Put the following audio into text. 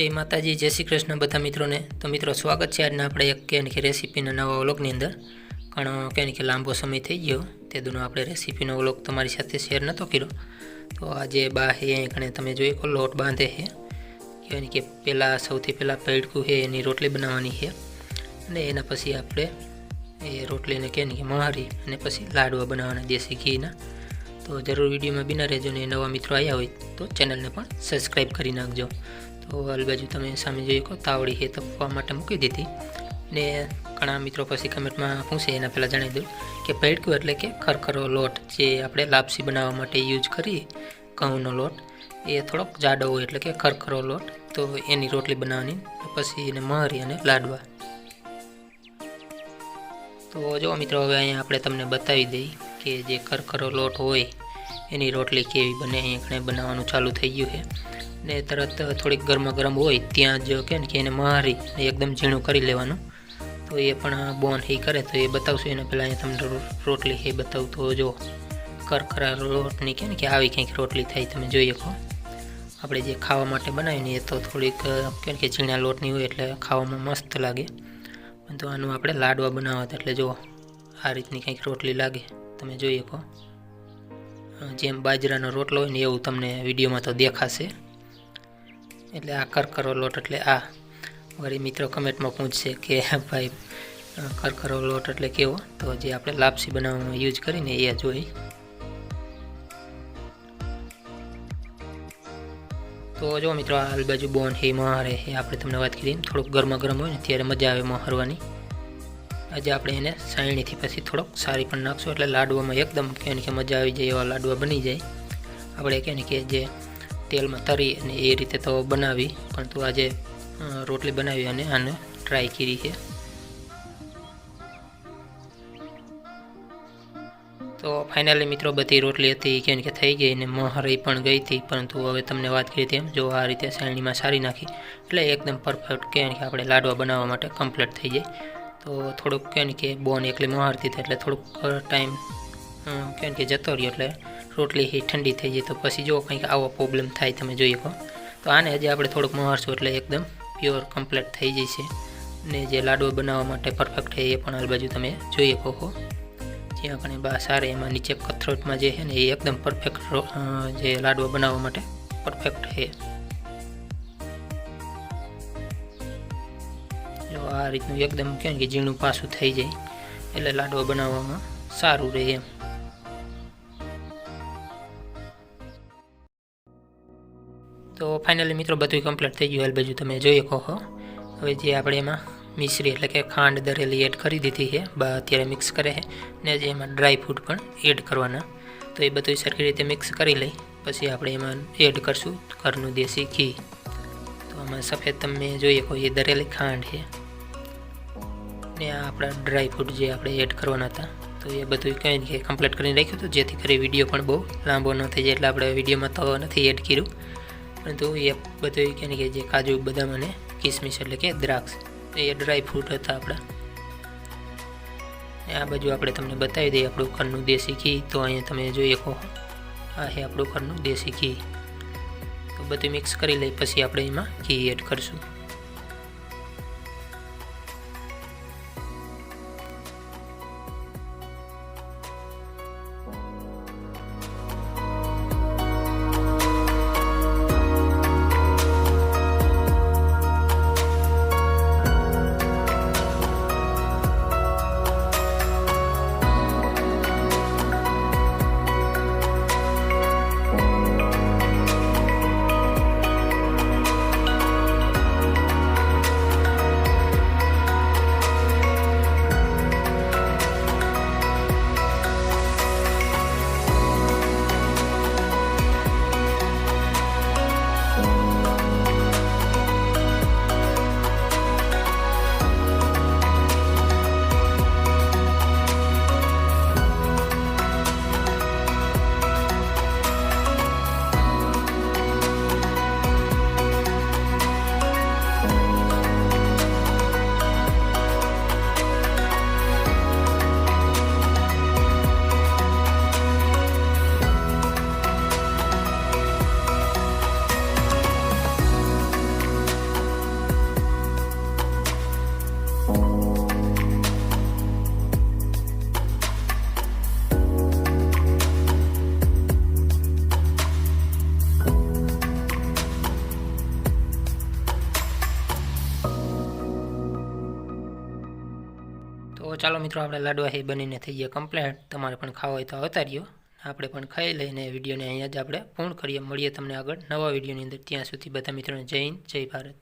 जय माताजी, जय श्री कृष्ण बधा मित्रों ने। तो मित्रों स्वागत है आज अपने एक कहने की रेसिपीना नवा व्लॉगनी अंदर। घणो कहने कि लांबो समय थी गयो ते दूनो आपणे रेसिपीनो व्लॉग तमारी साथे शेर नतो कर्यो। तो आज बा है घणे तमे जोई को लोट बांधे है कहने कि पहला सौथी पहला पेड़कू है एनी रोटली बनावनी है अने एना पछी आपणे ए रोटली ने कहने कि महारी अने पछी लाडवा बनाववाना देसी घीना। तो जरूर विडियो में बिना रहेजो ने नवा मित्रों आया हो तो चैनल ने पण सब्सक्राइब करी नाखजो। तो हल बाजू तमे सामे जोई को तावड़ी है तपवा माटे मूकी दीधी ने घणा मित्रों पछी कमेंट में पूछे एना पहला जणावी दूँ कि पेड़कू एटले के खरखरो लोट जे आपणे लापसी बनाववा माटे यूज करीए घऊनो लोट ए थोड़ोक जाडो होय एटले के खरखरो लोट। तो एनी रोटली बनावनी पछी एने महारी अने लाडवा। तो जो मित्रों हवे अहींया आपणे तमने बतावी दई कि जे खरखरो लोट होय एनी रोटली केवी बने अहीं घणे बनाववानुं चालू थई गयुं है ने तरत थोड़ी गरमा गरम होय त्यां ज के एने महारी एकदम झीणुं करी लेवानुं। तो ये पण बोन ही करे तो ये बतावशुं एना पहेला अहीं तमने रोटली हे बतावुं। तो जो खरखरा लोटनी के कि आवी कंईक रोटली थाय तमे जोई शको। आपणे जे खावा माटे बनावीने ए तो थोड़ीक के झीणा लोटनी होय एटले खावामां मस्त लागे। तो आनुं आपणे लाडवा बनाववा एटले जो आ रीतनी कंईक रोटली लागे तमे जोई शको। जेम बाજરાનો રોટલો હોય ને એવું તમને વિડીયોમાં તો દેખાશે। એટલે આ ખરખરો લોટ એટલે આ વળી મિત્રો કમેન્ટમાં પૂછશે કે ભાઈ ખરખરો લોટ એટલે કેવો। તો જે આપણે લાપસી બનાવવામાં યુઝ કરીને એ જોઈ। તો જો મિત્રો આ બાજુ બોન હે મહારે એ આપણે તમને વાત કરી થોડુંક ગરમા ગરમ હોય ને ત્યારે મજા આવે મહારવાની। आज આપણે એને સાયણીથી પછી થોડોક સારી પણ નાખશું એટલે લાડવામાં એકદમ કહે કે મજા આવી જાય એવા લાડવા બની જાય। આપણે કહે કે જે તેલમાં તરી અને એ રીતે તો બનાવી પરંતુ આજે રોટલી બનાવી અને આને ટ્રાય કરી છે। તો ફાઇનલી મિત્રો બધી રોટલી હતી કહે કે થઈ ગઈ અને મહારી પણ ગઈ હતી પરંતુ હવે તમને વાત કરી તેમ જો આ રીતે સાયણીમાં સારી નાખી એટલે એકદમ પરફેક્ટ કહે કે આપણે લાડવા બનાવવા માટે કમ્પ્લીટ થઈ જાય। तो थोड़ुंक कहने के बोन एकली महारती थी एटले थोड़ुंक टाइम कहने के जतो रह्यो एटले रोटली ही ठंडी थई जाए। तो पछी जो कंईक आवो प्रॉब्लम थाय तमे जोई शको। तो आने हजी आपणे थोड़ुंक महारशुं एटले एकदम प्योर कम्प्लीट थई जशे ने जे लाडवा बनाववा माटे परफेक्ट है ए पण आ बाजू तमे जोई शको छो। जे आपणे बा सारे एमां नीचे कथरोटमां जे है ने ए एकदम परफेक्ट जे लाडवा बनाववा माटे परफेक्ट है। आ रीतनु एकदम कहने कि झीणुं पासुं थई जाय एटले लाडवा बनाववामां सारूं रहे एम। तो फाइनली मित्रों बधुं कम्प्लीट थई गयुं हल बाजू तमे जोई शको छो। हवे जे आपणे एमां मिश्री एटले के खांड दरेली एड करी दीधी है बा अत्यारे मिक्स करे है ने जे एमां ड्राय फ्रूट पण एड करवाना। तो ए बधुं सरखी रीते मिक्स करी लई पछी आपणे एमां एड करशुं घरनुं देसी घी। तो आमां सफेद तमे जोई शको ए दरेली खांड है ने आपड़ा ड्राय फ्रूट जे आपणे एड करवाना था। तो ये बधुं कहीं के कम्प्लीट करीने राख्युं तो जेथी करी विडियो पण बहु लांबो न थई जाय एटले आपणे विडियोमां तो नथी एड कर्युं परंतु ये बधुं कहीं के जे काजू बदाम अने किशमिश एटले के द्राक्ष ए ड्राय फ्रूट हता आपड़ा। आ बाजू आपणे तमने बतावी दઈએ આપણું ઘરનું દેશી ઘી। તો અહીંયા તમે જોઈ શકો આ છે આપણું ઘરનું દેશી ઘી। તો બધું મિક્સ કરી લઈ પછી આપણે એમાં ઘી એડ કરશું। તો ચાલો મિત્રો, આપણે લાડવા હે બનીને થઈ ગયા કમ્પ્લીટ. તમારે પણ ખાવા હોય તો આવતા રહ્યો. આપણે પણ ખાઈ લઈને વિડીયોને અહીંયા જ આપણે પૂર્ણ કરીએ. મળીએ તમને આગળ નવા વિડીયોની અંદર. ત્યાં સુધી બધા મિત્રોને જય હિન્દ, જય ભારત.